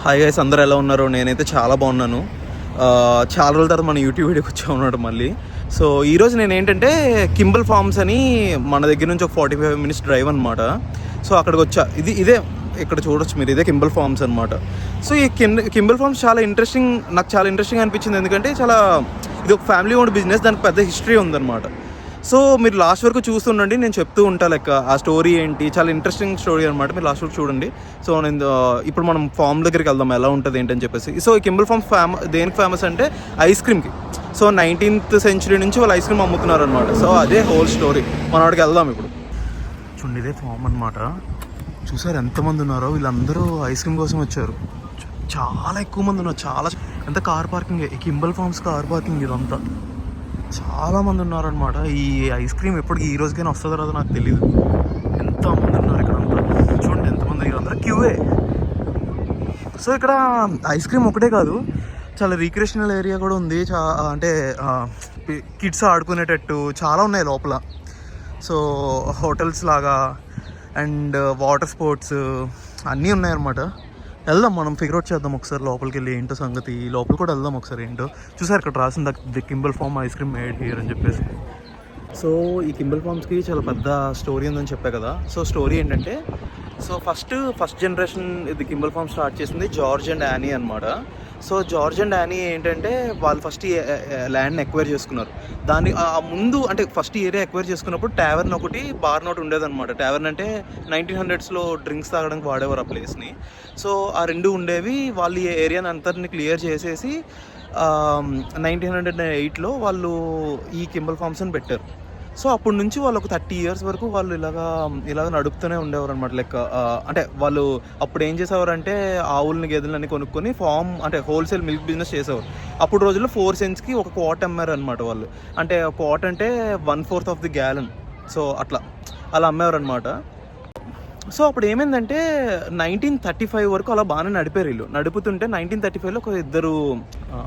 Hi guys, అందరూ ఎలా ఉన్నారు? నేనైతే చాలా బాగున్నాను. చాలా రోజుల తర్వాత మన యూట్యూబ్ వీడియోకి వచ్చామన్నాడు మళ్ళీ. సో ఈరోజు నేను ఏంటంటే కింబల్ ఫార్మ్స్ అని మన దగ్గర నుంచి ఒక 45 minutes డ్రైవ్ అనమాట. సో అక్కడికి వచ్చా. ఇదే ఇక్కడ చూడొచ్చు మీరు, ఇదే కింబల్ ఫార్మ్స్ అనమాట. సో ఈ కింబల్ ఫార్మ్స్ చాలా ఇంట్రెస్టింగ్, నాకు చాలా ఇంట్రెస్టింగ్ అనిపించింది. ఎందుకంటే ఇది ఒక ఫ్యామిలీ ఓన్డ్ బిజినెస్, దానికి పెద్ద హిస్టరీ ఉందన్నమాట. సో మీరు లాస్ట్ వరకు చూస్తుండండి, నేను చెప్తూ ఉంటా లెక్క ఆ స్టోరీ ఏంటి. చాలా ఇంట్రెస్టింగ్ స్టోరీ అనమాట, మీరు లాస్ట్ వరకు చూడండి. సో నేను ఇప్పుడు మనం ఫామ్ దగ్గరికి వెళ్దాం, ఎలా ఉంటుంది ఏంటని చెప్పేసి. సో ఈ కింబల్ ఫార్మ్స్ దేనికి ఫేమస్ అంటే ఐస్ క్రీమ్కి. సో 19th century నుంచి వాళ్ళు ఐస్ క్రీమ్ అమ్ముతున్నారు అనమాట. సో అదే హోల్ స్టోరీ. మన వాడికి వెళ్దాం ఇప్పుడు. చూడండి, ఇదే ఫామ్ అనమాట. చూసారు ఎంతమంది ఉన్నారో? వీళ్ళందరూ ఐస్ క్రీమ్ కోసం వచ్చారు. చాలా ఎక్కువ మంది ఉన్నారు. ఎంత కార్ పార్కింగ్, ఈ కింబల్ ఫార్మ్స్ కార్ పార్కింగ్ ఇదంతా. చాలామంది ఉన్నారనమాట. ఈ ఐస్ క్రీమ్ ఎప్పటికి ఈ రోజుకైనా వస్తుందో రాదో నాకు తెలియదు. ఎంతమంది ఉన్నారు ఇక్కడ అంతా. చూడండి ఎంతమంది, అందరూ క్యూఏ. సో ఇక్కడ ఐస్ క్రీమ్ ఒకటే కాదు, చాలా రీక్రియేషనల్ ఏరియా కూడా ఉంది. అంటే కిడ్స్ ఆడుకునేటట్టు చాలా ఉన్నాయి లోపల. సో హోటల్స్ లాగా అండ్ వాటర్ స్పోర్ట్స్ అన్నీ ఉన్నాయన్నమాట. వెళ్దాం, మనం ఫిగర్ అవుట్ చేద్దాం ఒకసారి లోపలికి వెళ్ళి ఏంటో సంగతి. లోపల కూడా వెళ్దాం ఒకసారి ఏంటో. చూసారు ఇక్కడ రాసింది the Kimball farm ice cream made here అని చెప్పేసి. సో ఈ కింబల్ ఫార్మ్స్కి చాలా పెద్ద స్టోరీ ఉందని చెప్పా కదా. సో స్టోరీ ఏంటంటే, సో ఫస్ట్ జనరేషన్ ఇది కింబల్ ఫార్మ్ స్టార్ట్ చేసింది జార్జ్ అండ్ యానీ అనమాట. సో జార్జ్ అండ్ యానీ ఏంటంటే వాళ్ళు ఫస్ట్ ల్యాండ్ని ఎక్వైర్ చేసుకున్నారు. దాన్ని ముందు అంటే ఫస్ట్ ఏరియా ఎక్వైర్ చేసుకున్నప్పుడు ట్యావర్న్ ఒకటి, బార్న్ ఒకటి ఉండేదన్నమాట. ట్యావర్న్ అంటే 1900s డ్రింక్స్ తాగడానికి వాడేవారు ఆ ప్లేస్ని. సో ఆ రెండు ఉండేవి. వాళ్ళు ఈ ఏరియాని అంతటిని క్లియర్ చేసేసి 1908లో వాళ్ళు ఈ కింబల్ ఫార్మ్స్ని పెట్టారు. సో అప్పటి నుంచి వాళ్ళు ఒక 30 years వరకు వాళ్ళు ఇలాగ నడుపుతూనే ఉండేవారు అనమాట. లెక్క అంటే వాళ్ళు అప్పుడు ఏం చేసేవారంటే ఆవులని గేదెలని కొనుక్కొని ఫామ్ అంటే హోల్సేల్ మిల్క్ బిజినెస్ చేసేవారు. అప్పుడు రోజుల్లో 4 cents ఒక క్వార్ట్ అమ్మారు అనమాట వాళ్ళు. అంటే క్వార్ట్ అంటే 1/4 of the gallon. సో అలా అమ్మేవారు అనమాట. సో అప్పుడు ఏమైందంటే 1935 వరకు అలా బాగానే నడిపారు వీళ్ళు. నడుపుతుంటే 1935లో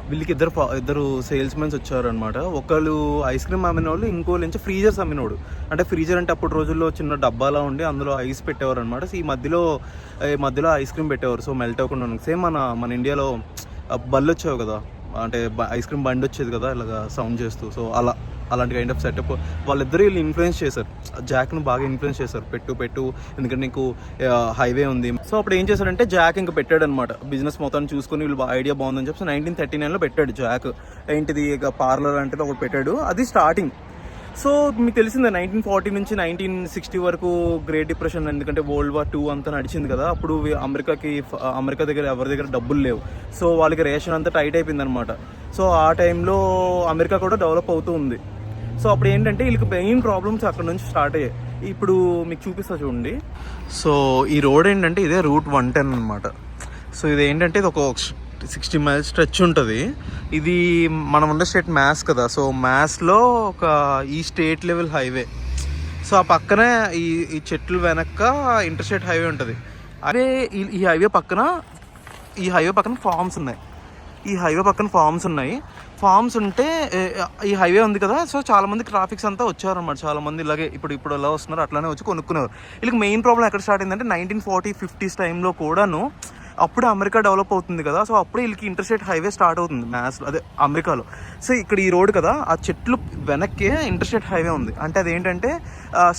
వీళ్ళకి ఇద్దరు సేల్స్ మెన్స్ వచ్చారనమాట. ఒకళ్ళు ఐస్ క్రీమ్ అమ్మిన వాళ్ళు, ఇంకో నుంచి ఫ్రీజర్స్ అమ్మినోడు. అంటే ఫ్రీజర్ అంటే అప్పుడు రోజుల్లో చిన్న డబ్బాలా ఉండి అందులో ఐస్ పెట్టేవారు అనమాట. సో ఈ మధ్యలో ఐస్ క్రీమ్ పెట్టేవారు. సో మెల్ట్ అవ్వకుండా. సేమ్ మన ఇండియాలో బళ్ళు వచ్చేవి కదా, అంటే ఐస్ క్రీమ్ బండి వచ్చేది కదా ఇలాగా సౌండ్ చేస్తూ. సో అలాంటి కైండ్ ఆఫ్ సెటప్ వీళ్ళు ఇన్ఫ్లుయెన్స్ చేశారు. జాక్ను బాగా ఇన్ఫ్లుయెన్స్ చేశారు. పెట్టు ఎందుకంటే నీకు హైవే ఉంది. సో అప్పుడు ఏం చేశారంటే జాక్ ఇంకా పెట్టాడు అనమాట. బిజినెస్ మొత్తం చూసుకుని వీళ్ళు ఐడియా బాగుందని చెప్పి 1939లో పెట్టాడు జాక్. ఏంటిది ఇక పార్లర్ అంటే ఒకటి పెట్టాడు. అది స్టార్టింగ్. సో మీకు తెలిసిందే 1940 నుంచి 1960 వరకు గ్రేట్ డిప్రెషన్, ఎందుకంటే World War II అంతా నడిచింది కదా. అప్పుడు అమెరికా దగ్గర ఎవరి దగ్గర డబ్బులు లేవు. సో వాళ్ళకి రేషన్ అంతా టైట్ అయిపోయింది అనమాట. సో ఆ టైంలో అమెరికా కూడా డెవలప్ అవుతూ ఉంది. సో అప్పుడు ఏంటంటే వీళ్ళకి మెయిన్ ప్రాబ్లమ్స్ అక్కడ నుంచి స్టార్ట్ అయ్యాయి. ఇప్పుడు మీకు చూపిస్తా చూడండి. సో ఈ రోడ్ ఏంటంటే ఇదే Route 110 అనమాట. సో ఇది ఏంటంటే ఇది ఒక 60 miles స్ట్రెచ్ ఉంటుంది. ఇది మనం ఉన్న స్టేట్ మ్యాస్ కదా. సో మ్యాస్లో ఈ స్టేట్ లెవెల్ హైవే. సో ఆ పక్కనే ఈ చెట్లు వెనక ఇంటర్స్టేట్ హైవే ఉంటుంది. అదే ఈ హైవే పక్కన ఫార్మ్స్ ఉన్నాయి. ఫార్మ్స్ ఉంటే ఈ హైవే ఉంది కదా. సో చాలా మంది ట్రాఫిక్స్ అంతా వచ్చారన్నమాట. చాలా మంది ఇలాగే ఇప్పుడు ఎలా వస్తున్నారు అట్లానే వచ్చి కొనుక్కునేవారు. వీళ్ళకి మెయిన్ ప్రాబ్లం ఎక్కడ స్టార్ట్ అయిందంటే 1940-50s టైంలో కూడాను. అప్పుడు అమెరికా డెవలప్ అవుతుంది కదా. సో అప్పుడే వీళ్ళకి ఇంటర్స్టేట్ హైవే స్టార్ట్ అవుతుంది అదే అమెరికాలో. సో ఇక్కడ ఈ రోడ్ కదా, ఆ చెట్లు వెనక్కే ఇంటర్స్టేట్ హైవే ఉంది. అంటే అదేంటంటే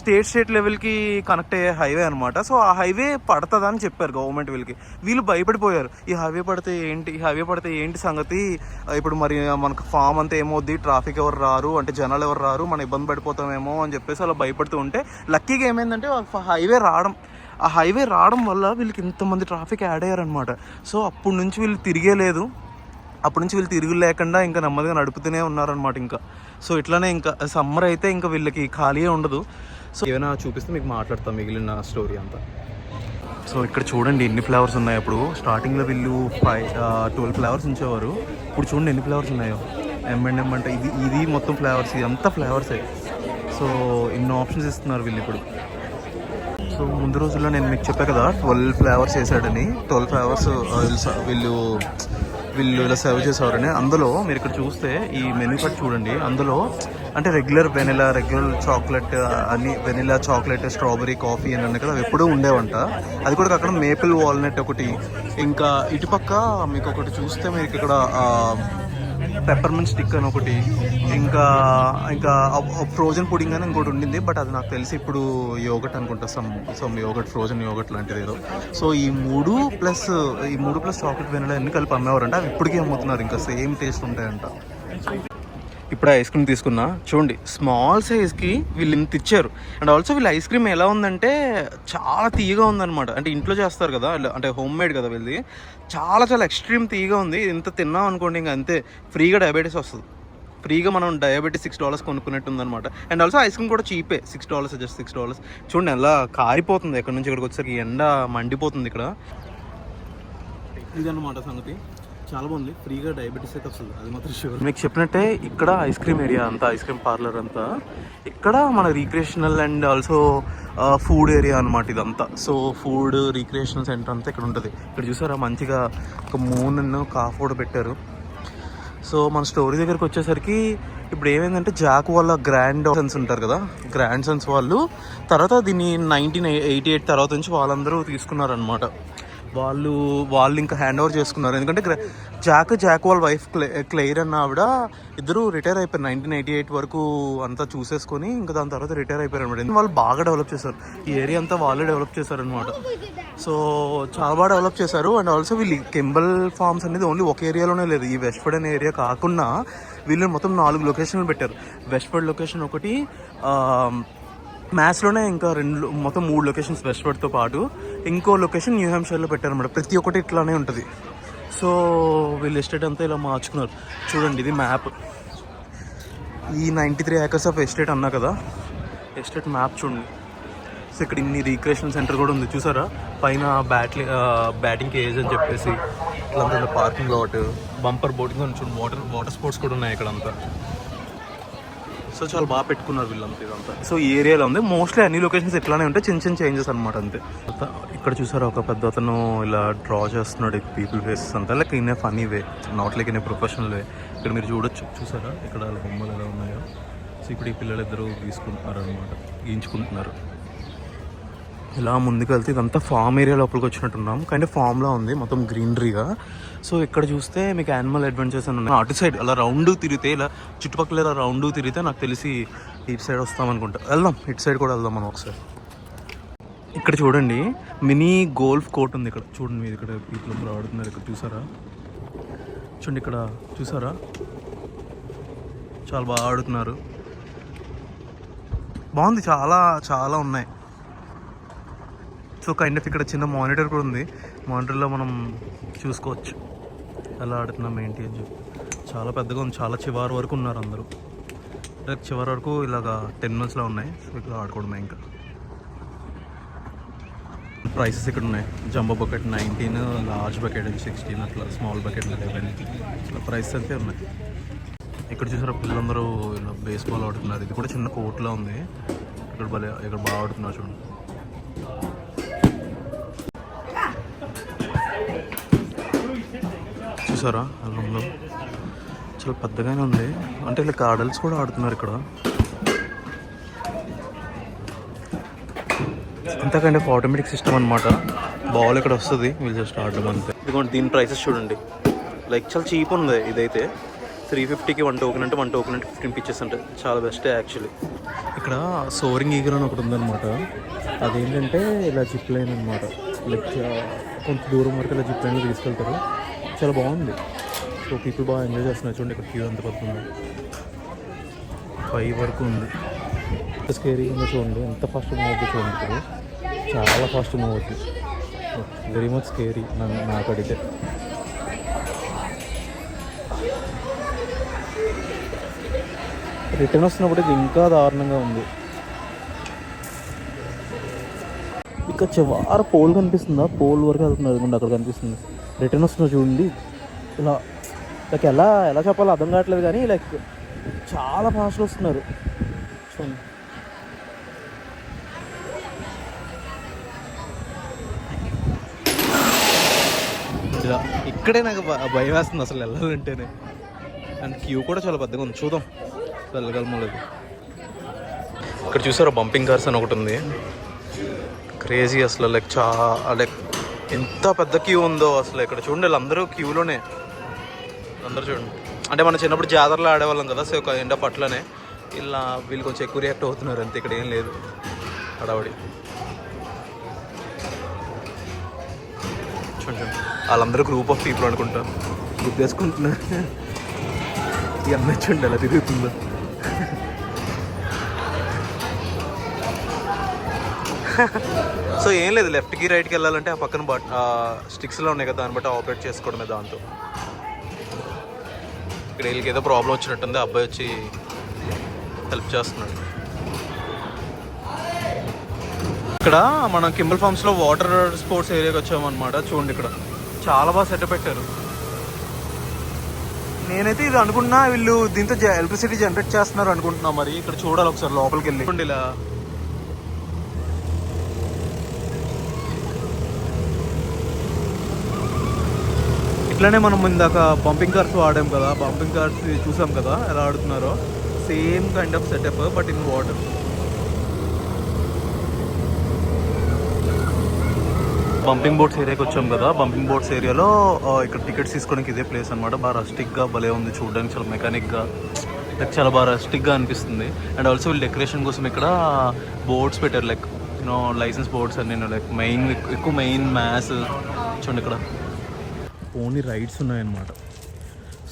స్టేట్ లెవెల్కి కనెక్ట్ అయ్యే హైవే అనమాట. సో ఆ హైవే పడుతుందా అని చెప్పారు గవర్నమెంట్ వీళ్ళకి. వీళ్ళు భయపడిపోయారు. ఈ హైవే పడితే ఏంటి సంగతి, ఇప్పుడు మరి మనకు ఫామ్ అంతా ఏమవుద్ది, ట్రాఫిక్ ఎవరు రారు, అంటే జనాలు ఎవరు రారు, మనం ఇబ్బంది పడిపోతామేమో అని చెప్పేసి అలా భయపడుతూ ఉంటే, లక్కీగా ఏమైందంటే ఆ హైవే రావడం వల్ల వీళ్ళకి ఇంతమంది ట్రాఫిక్ యాడ్ అయ్యారనమాట. సో అప్పటి నుంచి వీళ్ళు తిరిగి లేకుండా ఇంకా నెమ్మదిగా నడుపుతూనే ఉన్నారనమాట. ఇంకా సో ఇట్లానే ఇంకా సమ్మర్ అయితే ఇంకా వీళ్ళకి ఖాళీ ఉండదు. సో ఏమైనా చూపిస్తే మీకు మాట్లాడతాం మిగిలిన స్టోరీ అంతా. సో ఇక్కడ చూడండి ఎన్ని ఫ్లేవర్స్ ఉన్నాయి. అప్పుడు స్టార్టింగ్లో వీళ్ళు 12 ఫ్లేవర్స్ ఉంచేవారు. ఇప్పుడు చూడండి ఎన్ని ఫ్లేవర్స్ ఉన్నాయో. M&M అంటే ఇది మొత్తం ఫ్లేవర్స్, ఇది అంతా ఫ్లేవర్సే. సో ఎన్నో ఆప్షన్స్ ఇస్తున్నారు వీళ్ళు ఇప్పుడు. సో ముందు రోజుల్లో నేను మీకు చెప్పా కదా 12 ఫ్లేవర్స్ వేసాడని. 12 ఫ్లేవర్స్ వీళ్ళు వీళ్ళు ఇలా సర్వ్ చేసేవారని. అందులో మీరు ఇక్కడ చూస్తే ఈ మెనూ కార్డ్ చూడండి, అందులో అంటే రెగ్యులర్ వెనిలా, రెగ్యులర్ చాక్లెట్, అన్ని వెనిలా, చాక్లెట్, స్ట్రాబెరీ, కాఫీ అని ఉన్నాయి కదా, అవి ఎప్పుడూ ఉండేవంట. అది కూడా అక్కడ మేపుల్ వాల్నట్ ఒకటి, ఇంకా ఇటుపక్క మీకు ఒకటి చూస్తే మీకు ఇక్కడ పెప్పర్మెంట్ స్టిక్ అని ఒకటి, ఇంకా ఇంకా ఫ్రోజన్ పుడింగ్ అని ఇంకోటి ఉండింది, బట్ అది నాకు తెలిసి ఇప్పుడు యోగట్ అనుకుంటా, సమ్ యోగట్, ఫ్రోజన్ యోగట్ లాంటిది ఏదో. సో ఈ మూడు ప్లస్ చాక్లెట్ వెనిలా అన్ని కలిపి అమ్మేవారంట. అవి ఇప్పటికీ అమ్ముతున్నారు, ఇంకా సేమ్ టేస్ట్ ఉంటాయంట. ఇప్పుడు ఐస్ క్రీమ్ తీసుకున్నా చూడండి, స్మాల్ సైజ్కి వీళ్ళు ఇంత ఇచ్చారు. అండ్ ఆల్సో వీళ్ళు ఐస్ క్రీమ్ ఎలా ఉందంటే చాలా తీయగా ఉందన్నమాట. అంటే ఇంట్లో చేస్తారు కదా, అంటే హోమ్ మేడ్ కదా వీళ్ళది, చాలా చాలా ఎక్స్ట్రీమ్ తీయగా ఉంది. ఇంత తిన్నాం అనుకోండి ఇంకా అంతే, ఫ్రీగా డయాబెటీస్ వస్తుంది. ఫ్రీగా మనం డయాబెటీస్ $6 కొనుక్కున్నట్టు ఉందన్నమాట. అండ్ ఆల్సో ఐస్ క్రీమ్ కూడా చీపే, $6, జస్ట్ $6. చూడండి ఎలా కారిపోతుంది, ఎక్కడి నుంచి ఇక్కడికి వచ్చేసరికి ఎండ మండిపోతుంది ఇక్కడ. ఇదన్నమాట సంగతి. చాలా బాగుంది, ఫ్రీగా డయాబెటీస్ అయితే వస్తుంది, అది మాత్రం షూర్. మీకు చెప్పినట్టే ఇక్కడ ఐస్ క్రీమ్ ఏరియా అంతా, ఐస్ క్రీమ్ పార్లర్ అంతా ఇక్కడ మన recreational and also food area అనమాట ఇదంతా. సో ఫుడ్ రీక్రియేషనల్ సెంటర్ అంతా ఇక్కడ ఉంటుంది. ఇక్కడ చూసారా మంచిగా ఒక మూన్ కాఫ్ కూడా పెట్టారు. సో మన స్టోరీ దగ్గరికి వచ్చేసరికి ఇప్పుడు ఏమైందంటే జాక్ వాళ్ళ గ్రాండ్ సన్స్ ఉంటారు కదా, గ్రాండ్ సన్స్ వాళ్ళు తర్వాత దీన్ని 1988 తర్వాత నుంచి వాళ్ళందరూ తీసుకున్నారనమాట. వాళ్ళు ఇంకా హ్యాండ్ ఓవర్ చేసుకున్నారు. ఎందుకంటే జాక్ వాళ్ళ వైఫ్ క్లెయిర్ అన్న ఆవిడ ఇద్దరు రిటైర్ అయిపోయారు 1988 వరకు అంతా చూసేసుకొని, ఇంకా దాని తర్వాత రిటైర్ అయిపోయారు అనమాట. వాళ్ళు బాగా డెవలప్ చేశారు, ఈ ఏరియా అంతా వాళ్ళే డెవలప్ చేశారనమాట. సో చాలా బాగా డెవలప్ చేశారు. అండ్ ఆల్సో వీళ్ళు కింబల్ ఫార్మ్స్ అనేది ఓన్లీ ఒక ఏరియాలోనే లేదు, ఈ వెస్ట్ఫర్డ్ అనే ఏరియా కాకుండా వీళ్ళు మొత్తం 4 లొకేషన్లు పెట్టారు. వెస్ట్ఫర్డ్ లొకేషన్ ఒకటి, మ్యాథ్స్లోనే ఇంకా మొత్తం 3 లొకేషన్స్ వెస్ట్వర్డ్తో పాటు, ఇంకో లొకేషన్ న్యూ హ్యాంప్షైర్లో పెట్టారన్నమాట. ప్రతి ఒక్కటి ఇట్లానే ఉంటుంది. సో వీళ్ళు ఎస్టేట్ అంతా ఇలా మార్చుకున్నారు. చూడండి ఇది మ్యాప్, ఈ 93 acres ఆఫ్ ఎస్టేట్ అన్నా కదా, ఎస్టేట్ మ్యాప్ చూడండి. సో ఇక్కడ ఇన్ని రీక్రియేషన్ సెంటర్ కూడా ఉంది చూసారా, పైన బ్యాటింగ్ కేజ్ అని చెప్పేసి ఇట్లా పార్కింగ్ లాట్, బంపర్ బోటింగ్ అని చూడండి, వాటర్ స్పోర్ట్స్ కూడా ఉన్నాయి ఇక్కడ అంతా. సో చాలా బాగా పెట్టుకున్నారు వీళ్ళంతా ఇదంతా. సో ఈ ఏరియాలో ఉంది మోస్ట్లీ అన్ని లొకేషన్స్ ఎట్లానే ఉంటాయి, చిన్న చిన్న చేంజెస్ అనమాట అంతే. ఇక్కడ చూసారా ఒక పెద్ద అతను ఇలా డ్రా చేస్తున్నాడు పీపుల్ ఫేసెస్ అంతా, like in a funny way, not like in a professional way. ఇక్కడ మీరు చూడొచ్చు, చూసారా ఇక్కడ బొమ్మలు ఎలా ఉన్నాయో. సో ఇప్పుడు ఈ పిల్లలిద్దరూ గీసుకుంటున్నారు అనమాట, గీయించుకుంటున్నారు. ఇలా ముందుకు వెళ్తే ఇదంతా ఫామ్ ఏరియా లోపలికి వచ్చినట్టున్నాం, కానీ ఫామ్లా ఉంది మొత్తం గ్రీనరీగా. సో ఇక్కడ చూస్తే మీకు యానిమల్ అడ్వెంచర్స్ అని ఉన్నాయి. అటు సైడ్ అలా రౌండ్ తిరిగితే, ఇలా చుట్టుపక్కల ఇలా రౌండ్ తిరిగితే నాకు తెలిసి ఇటు సైడ్ వస్తాం అనుకుంటా. వెళ్దాం, ఇటు సైడ్ కూడా వెళ్దాం మనం ఒకసారి. ఇక్కడ చూడండి మినీ గోల్ఫ్ కోర్ట్ ఉంది ఇక్కడ, చూడండి మీరు ఇక్కడ పీపుల్ ఆడుతున్నారు. ఇక్కడ చూసారా, చూడండి ఇక్కడ చూసారా, చాలా బాగా ఆడుతున్నారు, బాగుంది, చాలా చాలా ఉన్నాయి. సో కైండ్ ఆఫ్ ఇక్కడ చిన్న మానిటర్ కూడా ఉంది, మానిటర్లో మనం చూసుకోవచ్చు ఎలా ఆడుతున్నాం ఏంటి అని చెప్పి. చాలా పెద్దగా ఉంది, చాలా చివరి వరకు ఉన్నారు అందరూ, చివరి వరకు ఇలాగా 10 minutesలో ఉన్నాయి. సో ఇక్కడ ఆడుకోవడమే. ఇంకా ప్రైసెస్ ఇక్కడ ఉన్నాయి, జంబో బకెట్ 19, లార్జ్ బకెట్ 16, అట్లా స్మాల్ బకెట్ 11, ఇట్లా ప్రైసెస్ అయితే ఉన్నాయి. ఇక్కడ చూసారా పిల్లలందరూ ఇలా బేస్బాల్ ఆడుతున్నారు. ఇది కూడా చిన్న కోర్టులా ఉంది, ఇక్కడ బాగా ఆడుతున్నారు చూడండి. చూసారా అల్లంలో చాలా పెద్దగానే ఉంది, అంటే ఇలా అడల్ట్స్ కూడా ఆడుతున్నారు ఇక్కడ. అంతా కైండ్ ఆఫ్ ఆటోమేటిక్ సిస్టమ్ అనమాట. బాల్ ఇక్కడ వస్తుంది, వీళ్ళు జస్ట్ ఆడడం అంతే. ఇదిగోండి దీని ప్రైసెస్ చూడండి, లైక్ చాలా చీప్ ఉంది. ఇదైతే 350కి 1 టోకెన్ అంటే 1 టోకెన్ అంటే 15 pitches అంటే చాలా బెస్టే యాక్చువల్లీ. ఇక్కడ సోరింగ్ ఈగల్ అని ఒకటి ఉందన్నమాట, అదేంటంటే ఇలా జిప్ లైన్ అనమాట, లైక్ కొంత దూరం వరకు ఇలా జిప్ లైన్లో తీసుకెళ్తారు, చాలా బాగుంది. సో పీపుల్ బాగా ఎంజాయ్ చేస్తున్నారు. చూడండి ఇక్కడ క్యూ ఎంత పడుతుంది, 5 వరకు ఉంది. స్కేరీ ఉందో చూడండి, ఎంత ఫాస్ట్ మూవ్ అవుతుంది చూడండి, ఇప్పుడు చాలా ఫాస్ట్ మూవ్ అవుతుంది, వెరీ మచ్ స్కేరీ నాకు అడిగితే. రిటర్న్ వస్తున్నప్పుడు ఇది ఇంకా దారుణంగా ఉంది. ఇక్కడ చివర పోల్ కనిపిస్తుందా, పోల్ వరకు వెళ్తుంది, అది అక్కడ కనిపిస్తుంది. రిటర్న్ వస్తున్నా చూడండి, ఇలా లైక్ ఎలా చెప్పాలో అర్థం కావట్లేదు, కానీ లైక్ చాలా ఫాస్ట్గా వస్తున్నారు చూడండి. ఇలా ఇక్కడే నాకు భయం వేస్తుంది అసలు వెళ్ళాలంటేనే. అండ్ క్యూ కూడా చాలా పెద్దగా ఉంది, చూద్దాం వెళ్ళగలమో లేదు. ఇక్కడ చూసారా బంపింగ్ కార్స్ అని ఒకటి ఉంది, క్రేజీ అసలు. లైక్ ఎంత పెద్ద క్యూ ఉందో అసలు. ఇక్కడ చూడండి వీళ్ళందరూ క్యూలోనే, అందరూ చూడండి. అంటే మనం చిన్నప్పుడు జాతరలో ఆడేవాళ్ళం కదా, సో ఎండ పట్లనే ఇలా వీళ్ళు కొంచెం ఎక్కువ రియాక్ట్ అవుతున్నారు అంతే. ఇక్కడ ఏం లేదు హడావడి. చూడండి వాళ్ళందరూ గ్రూప్ ఆఫ్ పీపుల్ అనుకుంటా, గుర్తేసుకుంటున్నారు. ఈ అమ్మాయి చూడండి ఎలా తిరుగుతుందో. సో ఏం లేదు, లెఫ్ట్కి రైట్కి వెళ్ళాలంటే ఆ పక్కన స్టిక్స్లో ఉన్నాయి కదా, దాన్ని బట్టి ఆపరేట్ చేసుకోవడమే దాంతో. ఇక్కడ వీళ్ళకి ఏదో ప్రాబ్లం వచ్చినట్టుంది, అబ్బాయి వచ్చి హెల్ప్ చేస్తున్నాడు. ఇక్కడ మనం కింబల్ ఫార్మ్స్లో వాటర్ స్పోర్ట్స్ ఏరియాకి వచ్చామన్నమాట. చూడండి ఇక్కడ చాలా బాగా సెట్ పెట్టారు. నేనైతే ఇది అనుకున్నా వీళ్ళు దీంతో ఎలక్ట్రిసిటీ జనరేట్ చేస్తున్నారు అనుకుంటున్నా. మరి ఇక్కడ చూడాలి ఒకసారి లోపలికి వెళ్ళి. చూడండి ఇలా ఇట్లానే మనం ఇందాక బంపింగ్ కార్స్ వాడాం కదా, బంపింగ్ కార్స్ చూసాం కదా ఎలా ఆడుతున్నారో, same kind of setup but in water. Bumping boats ఏరియాకి వచ్చాం కదా, బంపింగ్ బోట్స్ ఏరియాలో ఇక్కడ టికెట్స్ తీసుకోవడానికి ఇదే ప్లేస్ అనమాట. బాగా రస్టిక్గా భలే ఉంది చూడడానికి, చాలా మెకానిక్గా, లైక్ చాలా బాగా రస్టిక్గా అనిపిస్తుంది. అండ్ ఆల్సో వీళ్ళు డెకరేషన్ కోసం ఇక్కడ బోర్డ్స్ పెట్టారు, లైక్ యూనో లైసెన్స్ బోర్డ్స్ అని. నేను లైక్ మెయిన్ మ్యాథ్స్ చూడండి. ఇక్కడ ఓన్లీ రైడ్స్ ఉన్నాయన్నమాట.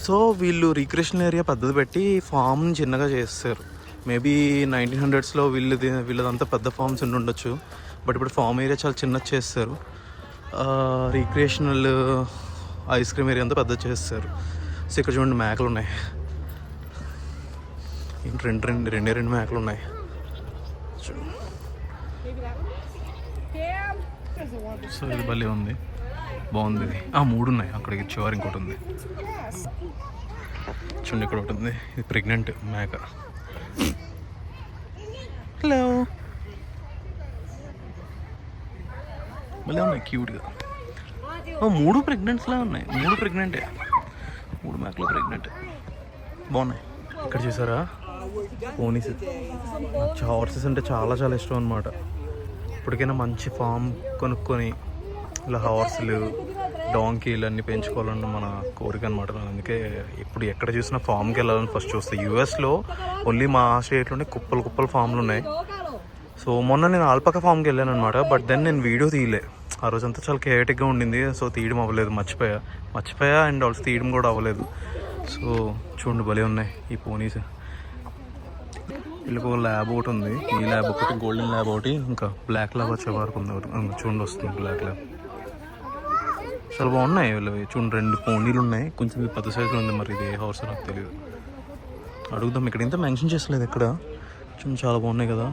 సో వీళ్ళు రిక్రియేషనల్ ఏరియా పెద్దది పెట్టి ఫామ్ చిన్నగా చేస్తారు. మేబీ 1900s వీళ్ళదంతా పెద్ద ఫామ్స్ ఉండొచ్చు, బట్ ఇప్పుడు ఫామ్ ఏరియా చాలా చిన్నది చేస్తారు. రిక్రియేషనల్ ఐస్ క్రీమ్ ఏరియా అంతా పెద్ద చేస్తారు. సో ఇక్కడ చూడండి మేకలు ఉన్నాయి, రెండే మేకలు ఉన్నాయి. సో ఇది భలే ఉంది, బాగుంది. ఇది 3 ఉన్నాయి, అక్కడికి చివరి ఇంకోటి ఉంది చూడండి. ఇక్కడ ఒకటి ఉంది, ఇది ప్రెగ్నెంట్ మేక. హలో, భలే ఉన్నాయి క్యూట్గా. 3 ప్రెగ్నెంట్స్లా ఉన్నాయి, 3 ప్రెగ్నెంటే, 3 మేకలు ప్రెగ్నెంట్, బాగున్నాయి. ఇక్కడ చూసారా పోనీస్. హార్సెస్ అంటే చాలా చాలా ఇష్టం అనమాట. ఇప్పటికైనా మంచి ఫామ్ కొనుక్కొని ఇలా హార్స్లు, డాంకీలు అన్నీ పెంచుకోవాలన్న మన కోరిక అనమాట. అందుకే ఇప్పుడు ఎక్కడ చూసినా ఫామ్కి వెళ్ళాలని ఫస్ట్ చూస్తాను. యూఎస్లో ఓన్లీ మా స్టేట్లోనే కుప్పలు ఫామ్లు ఉన్నాయి. సో మొన్న నేను ఆల్పక ఫామ్కి వెళ్ళాను అనమాట, బట్ దెన్ నేను వీడియో తీయలే. ఆ రోజంతా చాలా కేటిక్గా ఉండింది, సో తీయడం అవ్వలేదు, మర్చిపోయా. అండ్ ఆల్సో తీయడం కూడా అవ్వలేదు. సో చూడండి భలే ఉన్నాయి ఈ పోనీస్. వీళ్ళకి ఒక ల్యాబ్ ఒకటి ఉంది, ఈ ల్యాబ్ ఒకటి, గోల్డెన్ ల్యాబ్ ఒకటి, ఇంకా బ్లాక్ ల్యాబ్ వచ్చే వరకు ఉంది. చూడండి వస్తుంది బ్లాక్ ల్యాబ్, చాలా బాగున్నాయి. వీళ్ళు చూడండి 2 పోనీలు ఉన్నాయి, కొంచెం పెద్ద సైజులో ఉంది. మరి ఇది ఏ హార్స్ నాకు తెలియదు, అడుగుదాం. ఇక్కడ ఇంత మెన్షన్ చేసలేదు ఇక్కడ. చూడండి చాలా బాగున్నాయి కదా.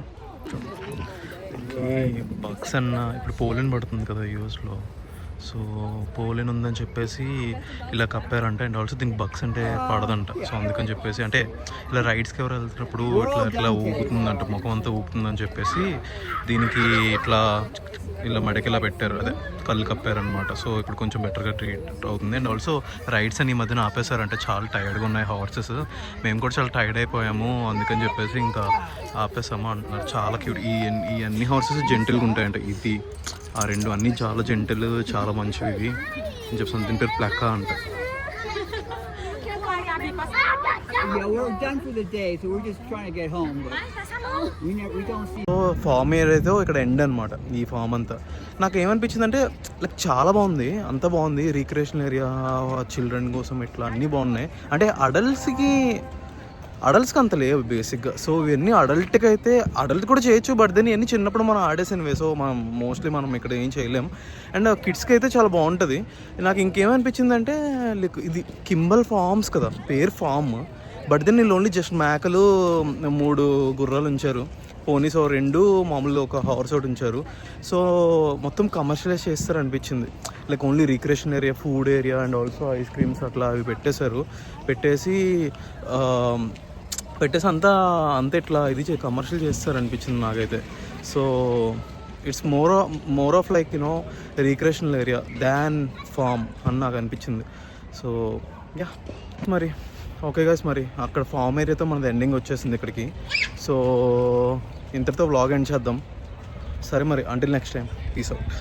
బగ్స్ అన్న ఇప్పుడు పోలెన్ పడుతుంది కదా యూఎస్లో, సో పోలెన్ ఉందని చెప్పేసి ఇలా కప్పారంట. అండ్ ఆల్సో దీనికి బగ్స్ అంటే పడదంట. సో అందుకని చెప్పేసి, అంటే ఇలా రైడ్స్కి ఎవరు వెళ్తున్నప్పుడు ఇట్లా ఊపుతుందంట, ముఖం అంతా ఊపుతుందని చెప్పేసి దీనికి ఇలా మెడకిలా పెట్టారు, అదే కళ్ళు కప్పారనమాట. సో ఇప్పుడు కొంచెం బెటర్గా ట్రీట్ అవుతుంది. అండ్ ఆల్సో రైడ్స్ అని ఈ మధ్యన ఆపేశారంటే, చాలా టైర్డ్గా ఉన్నాయి హార్సెస్. మేము కూడా చాలా టైర్డ్ అయిపోయాము, అందుకని చెప్పేసి ఇంకా ఆపేసాము అంటున్నారు. చాలా క్యూట్. ఈ అన్ని హార్సెస్ జెంటిల్గా ఉంటాయంట. ఇది ఆ 2 అన్నీ చాలా జెంటిల్, చాలా మంచివి ఇవి అని చెప్పి. సంథింగ్ పేరు ప్లక్క అంట. సో ఫామ్ ఏరియా ఇక్కడ ఎండ్ అనమాట, ఈ ఫామ్ అంతా. నాకు ఏమనిపించింది అంటే లైక్ చాలా బాగుంది, అంత బాగుంది. రిక్రియేషనల్ ఏరియా, చిల్డ్రన్ కోసం ఇట్లా అన్నీ బాగున్నాయి. అంటే అడల్ట్స్కి అంత లేవు బేసిక్గా. సో ఇవన్నీ అడల్ట్కి అయితే అడల్ట్ కూడా చేయొచ్చు, బట్ దెన్ ఇవన్నీ చిన్నప్పుడు మనం ఆడేసినవే. సో మనం ఇక్కడ ఏం చేయలేం. అండ్ కిడ్స్కి అయితే చాలా బాగుంటుంది. నాకు ఇంకేమనిపించిందంటే లైక్ ఇది కింబల్ ఫార్మ్స్ కదా, పేరు ఫామ్, బట్ దెన్ వీళ్ళు ఓన్లీ జస్ట్ మేకలు 3 గుర్రాలు ఉంచారు, పోనీస్ 2, మామూలు ఒక హార్స్ ఒకటి ఉంచారు. సో మొత్తం కమర్షియలైజ్ చేస్తారు అనిపించింది. Like only recreation area, food area and also ice creams అట్లా అవి పెట్టేసి అంతా ఇట్లా ఇది కమర్షియల్ చేస్తారు అనిపించింది నాకైతే. So it's more of like you know recreational area than farm అని నాకు అనిపించింది. సో యా మరి ఓకే గైస్, మరి అక్కడ ఫామ్ ఏరియాతో మనది ఎండింగ్ వచ్చేసింది ఇక్కడికి. సో ఇంతటితో వ్లాగ్ ఎండ్ చేద్దాం. సరే మరి, until next time, peace out.